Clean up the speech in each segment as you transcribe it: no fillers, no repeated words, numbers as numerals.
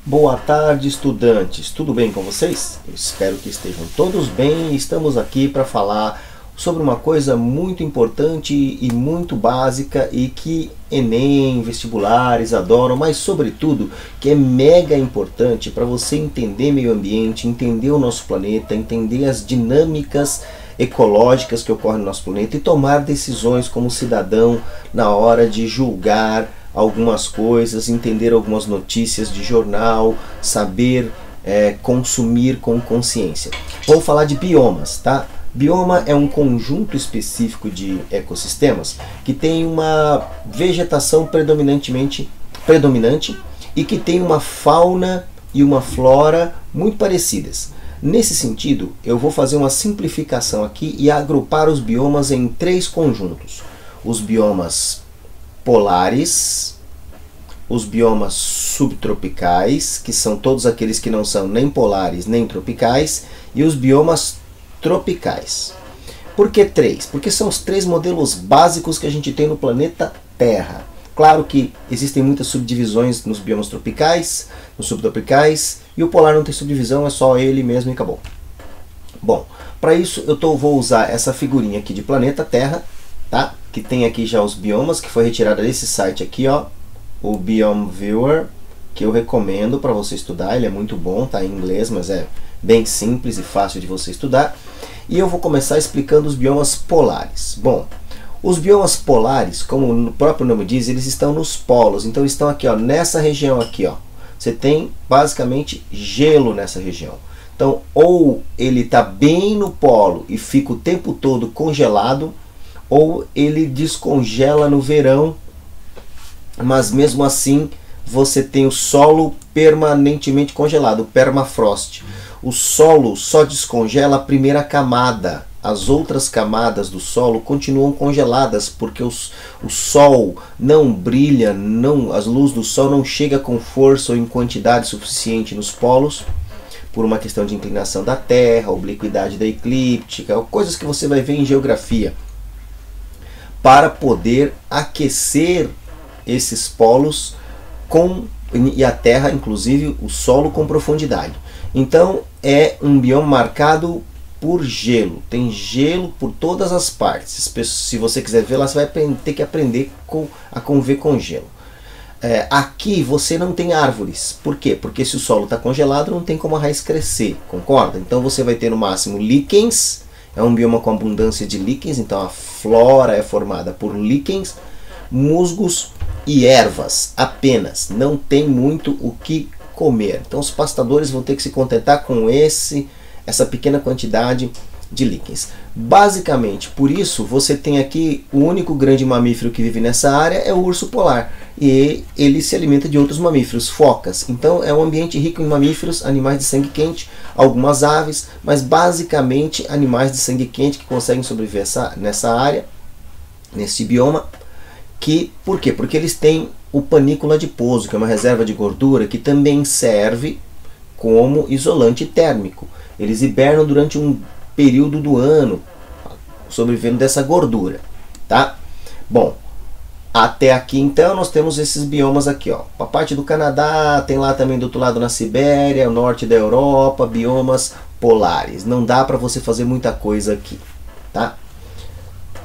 Boa tarde, estudantes. Tudo bem com vocês? Eu espero que estejam todos bem. Estamos aqui para falar sobre uma coisa muito importante e muito básica e que Enem, vestibulares adoram, mas sobretudo que é mega importante para você entender meio ambiente, entender o nosso planeta, entender as dinâmicas ecológicas que ocorrem no nosso planeta e tomar decisões como cidadão na hora de julgar algumas coisas, entender algumas notícias de jornal, saber consumir com consciência. Vou falar de biomas, tá? Bioma é um conjunto específico de ecossistemas que tem uma vegetação predominante e que tem uma fauna e uma flora muito parecidas. Nesse sentido, eu vou fazer uma simplificação aqui e agrupar os biomas em três conjuntos. Os biomas polares, os biomas subtropicais, que são todos aqueles que não são nem polares nem tropicais, e os biomas tropicais. Por que três? Porque são os três modelos básicos que a gente tem no planeta Terra. Claro que existem muitas subdivisões nos biomas tropicais, nos subtropicais, e o polar não tem subdivisão, é só ele mesmo e acabou. Bom, para isso vou usar essa figurinha aqui de planeta Terra, tá? Que tem aqui já os biomas, que foi retirada desse site aqui, ó, o Biome Viewer, que eu recomendo para você estudar. Ele é muito bom, tá em inglês, mas é bem simples e fácil de você estudar. E eu vou começar explicando os biomas polares. Bom, os biomas polares, como o próprio nome diz, eles estão nos polos. Então estão aqui, ó, nessa região aqui, ó. Você tem basicamente gelo nessa região. Então, ou ele está bem no polo e fica o tempo todo congelado, ou ele descongela no verão, mas mesmo assim você tem o solo permanentemente congelado, o permafrost. O solo só descongela a primeira camada. As outras camadas do solo continuam congeladas, porque o sol não brilha, as luzes do sol não chegam com força ou em quantidade suficiente nos polos, por uma questão de inclinação da Terra, obliquidade da eclíptica, coisas que você vai ver em geografia, para poder aquecer esses polos e a Terra, inclusive o solo, com profundidade. Então é um bioma marcado por gelo, tem gelo por todas as partes. Se você quiser ver lá, você vai ter que aprender a conviver com gelo. Aqui você não tem árvores. Por quê? Porque se o solo está congelado, não tem como a raiz crescer, concorda? Então você vai ter no máximo líquens, é um bioma com abundância de líquens, então a flora é formada por líquens, musgos e ervas apenas, não tem muito o que comer. Então os pastadores vão ter que se contentar com essa pequena quantidade de líquens. Basicamente, por isso, você tem aqui o único grande mamífero que vive nessa área é o urso polar. E ele se alimenta de outros mamíferos, focas. Então é um ambiente rico em mamíferos, animais de sangue quente, algumas aves, mas basicamente animais de sangue quente que conseguem sobreviver nessa área, nesse bioma. Por quê? Porque eles têm o panículo adiposo, que é uma reserva de gordura que também serve como isolante térmico. Eles hibernam durante um período do ano, sobrevivendo dessa gordura, tá? Bom, até aqui então nós temos esses biomas aqui, ó. A parte do Canadá, tem lá também do outro lado na Sibéria, o norte da Europa, biomas polares. Não dá para você fazer muita coisa aqui, tá?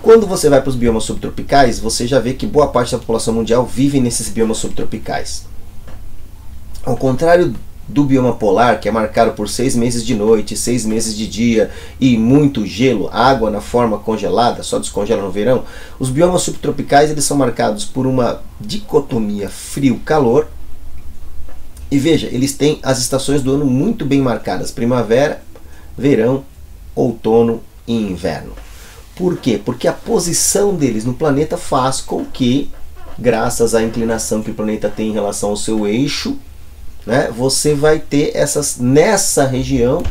Quando você vai para os biomas subtropicais, você já vê que boa parte da população mundial vive nesses biomas subtropicais. Ao contrário do bioma polar, que é marcado por 6 meses de noite, 6 meses de dia e muito gelo, água na forma congelada, só descongela no verão, os biomas subtropicais eles são marcados por uma dicotomia frio-calor. E veja, eles têm as estações do ano muito bem marcadas: primavera, verão, outono e inverno. Por quê? Porque a posição deles no planeta faz com que, graças à inclinação que o planeta tem em relação ao seu eixo, né, você vai ter nessa região,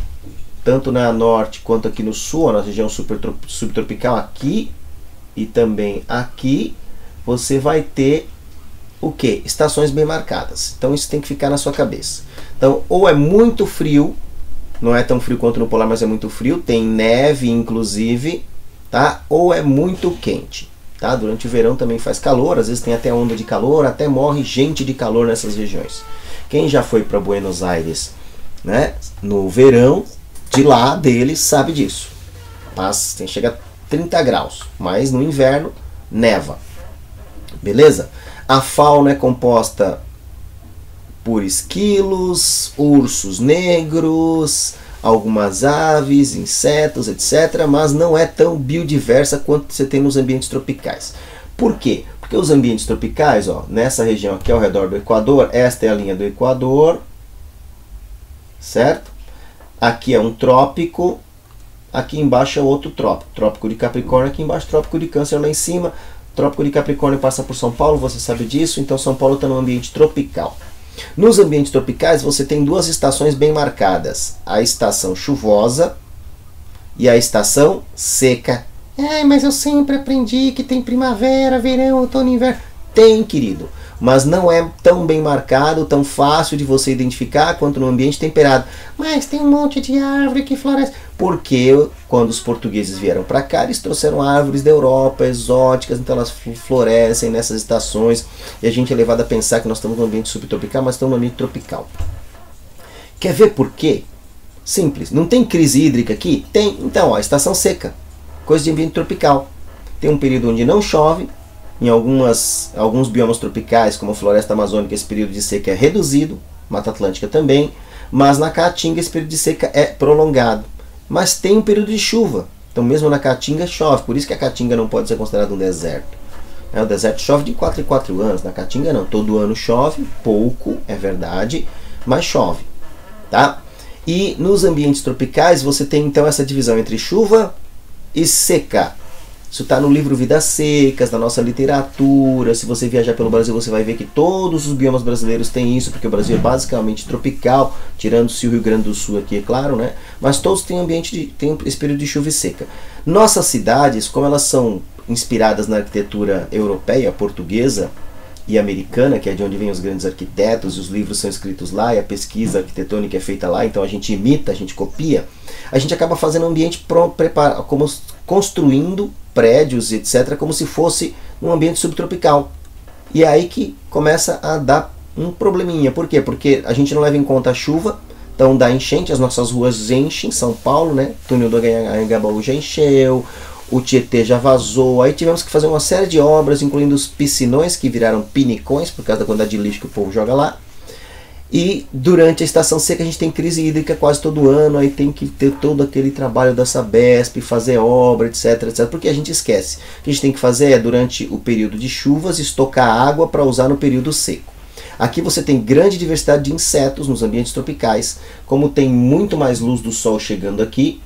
tanto na norte quanto aqui no sul, na região subtropical aqui e também aqui, você vai ter o quê? Estações bem marcadas. Então isso tem que ficar na sua cabeça. Então, ou é muito frio, não é tão frio quanto no polar, mas é muito frio, tem neve inclusive, tá? Ou é muito quente, tá? Durante o verão também faz calor, às vezes tem até onda de calor, até morre gente de calor nessas regiões. Quem já foi para Buenos Aires, né, no verão, de lá deles sabe disso. Mas chega a 30 graus, mas no inverno neva. Beleza? A fauna é composta por esquilos, ursos negros, algumas aves, insetos, etc. Mas não é tão biodiversa quanto você tem nos ambientes tropicais. Por quê? Porque os ambientes tropicais, ó, nessa região aqui ao redor do Equador, esta é a linha do Equador, certo? Aqui é um trópico, aqui embaixo é outro trópico. Trópico de Capricórnio aqui embaixo, trópico de Câncer lá em cima. Trópico de Capricórnio passa por São Paulo, você sabe disso, então São Paulo está num ambiente tropical. Nos ambientes tropicais você tem duas estações bem marcadas, a estação chuvosa e a estação seca. Mas eu sempre aprendi que tem primavera, verão, outono e inverno. Tem, querido, mas não é tão bem marcado, tão fácil de você identificar quanto no ambiente temperado. Mas tem um monte de árvore que floresce. Porque quando os portugueses vieram para cá, eles trouxeram árvores da Europa, exóticas, então elas florescem nessas estações. E a gente é levado a pensar que nós estamos no ambiente subtropical, mas estamos no ambiente tropical. Quer ver por quê? Simples. Não tem crise hídrica aqui? Tem. Então, ó, estação seca. Coisa de ambiente tropical. Tem um período onde não chove. Em alguns biomas tropicais, como a floresta amazônica, esse período de seca é reduzido. Mata Atlântica também. Mas na Caatinga esse período de seca é prolongado. Mas tem um período de chuva. Então mesmo na Caatinga chove. Por isso que a Caatinga não pode ser considerada um deserto. O deserto chove de 4 em 4 anos. Na Caatinga não. Todo ano chove. Pouco, é verdade. Mas chove. Tá? E nos ambientes tropicais você tem então essa divisão entre chuva e seca. Isso está no livro Vidas Secas, na nossa literatura. Se você viajar pelo Brasil, você vai ver que todos os biomas brasileiros têm isso, porque o Brasil é basicamente tropical, tirando-se o Rio Grande do Sul aqui, é claro, né? Mas todos têm tem esse período de chuva e seca. Nossas cidades, como elas são inspiradas na arquitetura europeia, portuguesa e americana, que é de onde vêm os grandes arquitetos, e os livros são escritos lá, e a pesquisa arquitetônica é feita lá, então a gente imita, a gente copia, a gente acaba fazendo um ambiente como construindo prédios, etc., como se fosse um ambiente subtropical. E é aí que começa a dar um probleminha. Por quê? Porque a gente não leva em conta a chuva, então dá enchente, as nossas ruas enchem, São Paulo, né? O túnel do Anhangabaú já encheu, o Tietê já vazou, aí tivemos que fazer uma série de obras, incluindo os piscinões, que viraram pinicões, por causa da quantidade de lixo que o povo joga lá. E durante a estação seca a gente tem crise hídrica quase todo ano, aí tem que ter todo aquele trabalho da Sabesp, fazer obra, etc, etc, porque a gente esquece. O que a gente tem que fazer é, durante o período de chuvas, estocar água para usar no período seco. Aqui você tem grande diversidade de insetos nos ambientes tropicais, como tem muito mais luz do sol chegando aqui,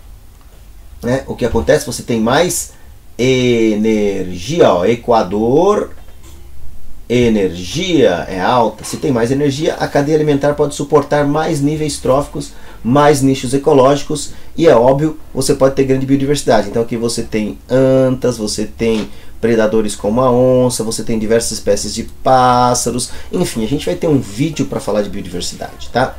né, o que acontece? Você tem mais energia, ó, Equador, energia é alta. Se tem mais energia, a cadeia alimentar pode suportar mais níveis tróficos, mais nichos ecológicos, e é óbvio, você pode ter grande biodiversidade. Então aqui você tem antas, você tem predadores como a onça, você tem diversas espécies de pássaros, enfim, a gente vai ter um vídeo para falar de biodiversidade, tá?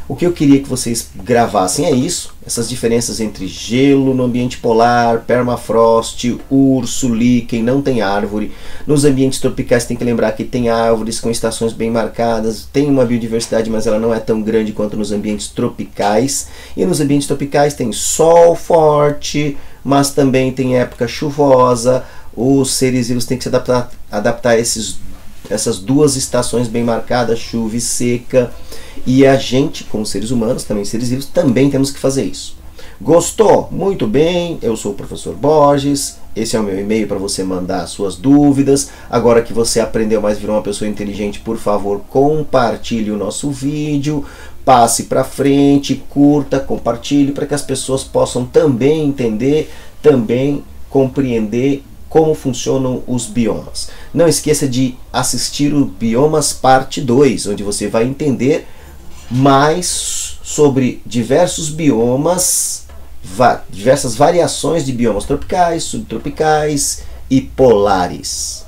O que eu queria que vocês gravassem é isso, essas diferenças entre gelo no ambiente polar, permafrost, urso, líquen, não tem árvore. Nos ambientes tropicais tem que lembrar que tem árvores com estações bem marcadas, tem uma biodiversidade, mas ela não é tão grande quanto nos ambientes tropicais. E nos ambientes tropicais tem sol forte, mas também tem época chuvosa. Os seres vivos têm que se adaptar a essas duas estações bem marcadas, chuva e seca. E a gente, como seres humanos, também seres vivos, também temos que fazer isso. Gostou? Muito bem, eu sou o professor Borges, esse é o meu e-mail para você mandar suas dúvidas. Agora que você aprendeu mais, virou uma pessoa inteligente, por favor, compartilhe o nosso vídeo, passe para frente, curta, compartilhe, para que as pessoas possam também entender, também compreender como funcionam os biomas. Não esqueça de assistir o Biomas Parte 2, onde você vai entender mais sobre diversos biomas, diversas variações de biomas tropicais, subtropicais e polares.